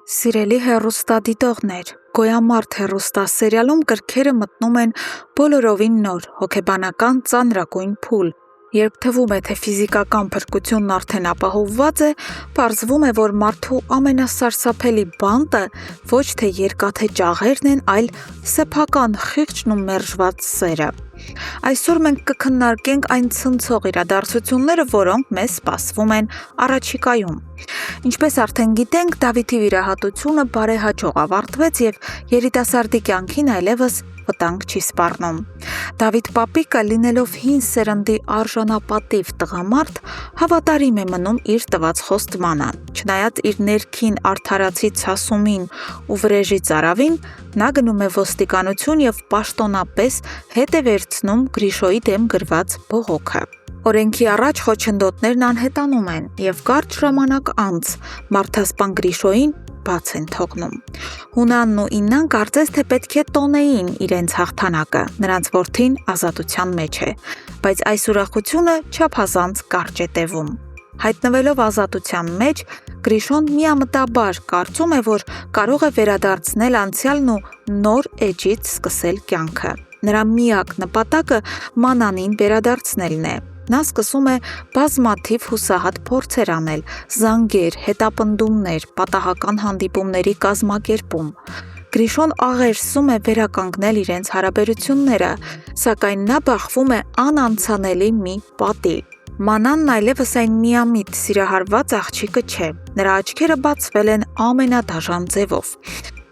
Սիրելի հեռուստադիտողներ, Գոյամարտ հեռուստասերիալում կրքերը մտնում են բոլորովին նոր, հոգեբանական ծանրագույն փուլ։ Երբ թվում է, թե ֆիզիկական փրկությունն արդեն ապահովված է, պարզվում է, որ մարդու ամենասարսափելի բանտը ոչ թե երկաթե ճաղերն են, այլ սեփական խիղճն ու մերժված սերը։ Այսօր մենք կքննարկենք այն ցնցող իրադարձությունները, որոնք մեզ սպասվում են առաջիկայում։ Ինչպես արդեն գիտենք, Դավիթի վիրահատությունը բարեհաջող ավարտվեց եւ երիտասարդի կյանքին այլևս վտանգ չի սպառնում։ Դավիթ պապիկը, լինելով հին սերնդի արժանապատիվ տղամարդ, հավատարիմ է մնում իր տված խոստմանը։ Չնայած իր ներքին արդարացի ցասումին ու վրեժի ծարավին, նա գնում է ոստիկանություն եւ պաշտոնապես հետ է վերցնում Գրիշոյի դեմ գրված բողոքը։ Օրենքի առաջ խոչընդոտներն անհետանում են եւ կարճ ժամանակ անց մարդասպան Գրիշոյին բաց են թողնում։ Հունանն ու Իննան կարծես թե պետք է տոնեին իրենց հաղթանակը, նրանց որդին ազատության մեջ է, բայց այս ուրախությունը չափազանց կարճ է տևում։ Հայտնվելով ազատության մեջ, Գրիշոն միամտաբար կարծում է, որ կարող է վերադարձնել անցյալն ու նոր էջից սկսել կյանքը։ Նրա միակ նպատակը Մանանին վերադարձնելն է։ Նա սկսում է բազմաթիվ հուսահատ փորձեր անել, զանգեր, հետապնդումներ, պատահական հանդիպումների կազմակերպում։ Գրիշոն աղերսում է վերականգնել իրենց հարաբերությունները, սակայն նա բախվում է անանցանելի մի պատի։ Մանանն այլևս այն միամիտ սիրահարված աղջիկը չէ, նրա աչքերը բացվել են ամենադաժան ձևով։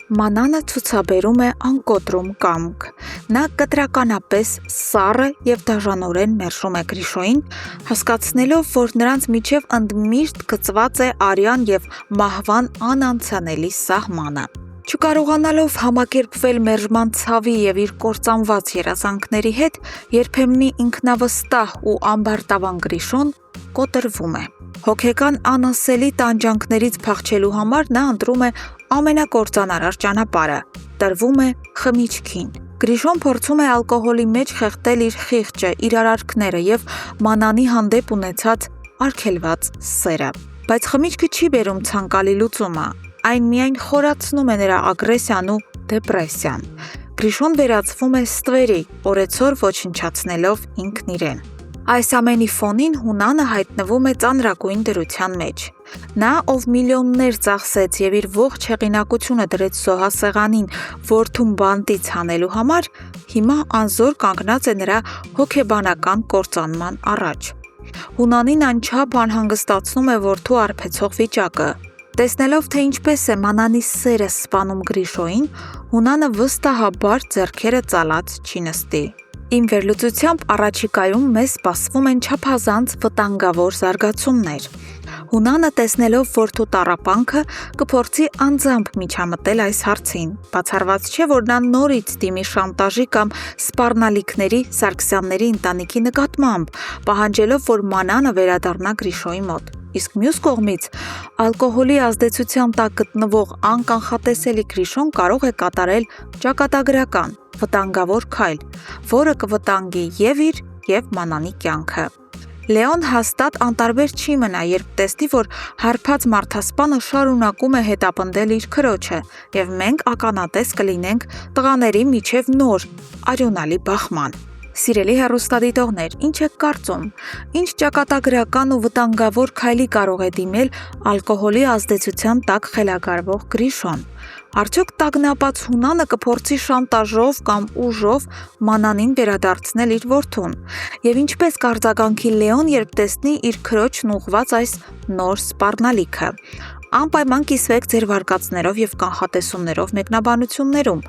Մանանը ցուցաբերում է անկոտրում կամք։ Նա կտրականապես սառը եւ դաժանորեն մերժում է Գրիշոյին, հասկացնելով, որ նրանց միջև ընդմիշտ գծված է արյան եւ մահվան անանցանելի սահմանը։ Չկարողանալով համակերպվել մերժման ցավի եւ իր կործանված երազանքների հետ, երբեմնի ինքնավստահ ու ամբարտավան Գրիշոն կոտրվում է։ Հոգեկան անասելի տանջանքներից փախչելու համար նա ընտրում է ամենակործանարար ճանապարհը՝ տրվում է խմիչքին։ Գրիշոն փորձում է ալկոհոլի մեջ խեղդել իր խիղճը, իր արարքները եւ Մանանի հանդեպ ունեցած արգելված սերը։ Բայց խմիչքը չի բերում ցանկալի լուծումը, այն միայն խորացնում է նրա ագրեսիան ու դեպրեսիան։ Գրիշոն վերածվում է ստվերի, օրեցօր ոչնչացնելով ինքն իրեն։ Այս ամենի ֆոնին Հունանը հայտնվում է ծանրագույն դրության մեջ։ Նա, ով միլիոններ ծախսեց եւ իր ողջ հեղինակությունը դրեց զոհասեղանին որդուն բանտից հանելու համար, հիմա անզոր կանգնած է նրա հոգեբանական կործանման առաջ։ Հունանին անչափ անհանգստացնում է որդու արբեցող վիճակը։ Տեսնելով, թե ինչպես է Մանանի սերը սպանում Գրիշոյին, Հունանը վստահաբար ձեռքերը ծալած չի նստի։ Իմ վերլուծությամբ առաջիկայում մեզ սպասվում են չափազանց վտանգավոր զարգացումներ։ Հունանը, տեսնելով որդու տառապանքը, կփորձի անձամբ միջամտել այս հարցին։ Բացառված չէ, որ նա նորից դիմի շանտաժի կամ սպառնալիքների Սարգսյանների ընտանիքի նկատմամբ, պահանջելով, որ Մանանը վերադառնա Գրիշոյի մոտ։ Իսկ մյուս կողմից, ալկոհոլի ազդեցության տակ գտնվող անկանխատեսելի Գրիշոն կարող է կատարել ճակատագրական, վտանգավոր քայլ, որը կվտանգի եւ իր, եւ Մանանի կյանքը։ Լեոն հաստատ անտարբեր չի մնա, երբ տեսնի, որ հարբած մարդասպանը շարունակում է հետապնդել իր քրոջը, եւ մենք ականատես կլինենք տղաների միջև նոր արյունալի բախման։ Սիրելի հեռուստադիտողներ, ինչ եք կարծում, ինչ ճակատագրական ու վտանգավոր քայլի կարող է դիմել ալկոհոլի ազդեցության տակ խելագարվող Գրիշոն։ Արդյոք տագնապած Հունանը կփորձի շանտաժով կամ ուժով Մանանին վերադարձնել իր որդուն։ Եվ ինչպես կարձագանքի Լեոն, երբ տեսնի իր քրոջն ուղղված այս նոր սպառնալիքը։ Անպայման կիսվեք ձեր վարկածներով եւ կանխատեսումներով մեկնաբանություններում։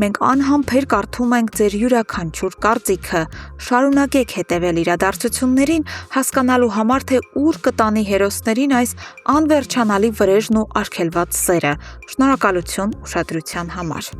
Մենք անհամբեր կարդում ենք ձեր յուրաքանչյուր կարծիքը։ Շարունակեք հետևել իրադարձություններին, հասկանալու համար, թե ուր կտանի հերոսներին այս անվերջանալի վրեժն ու արգելված սերը։ Շնորհակալություն ուշադրության համար։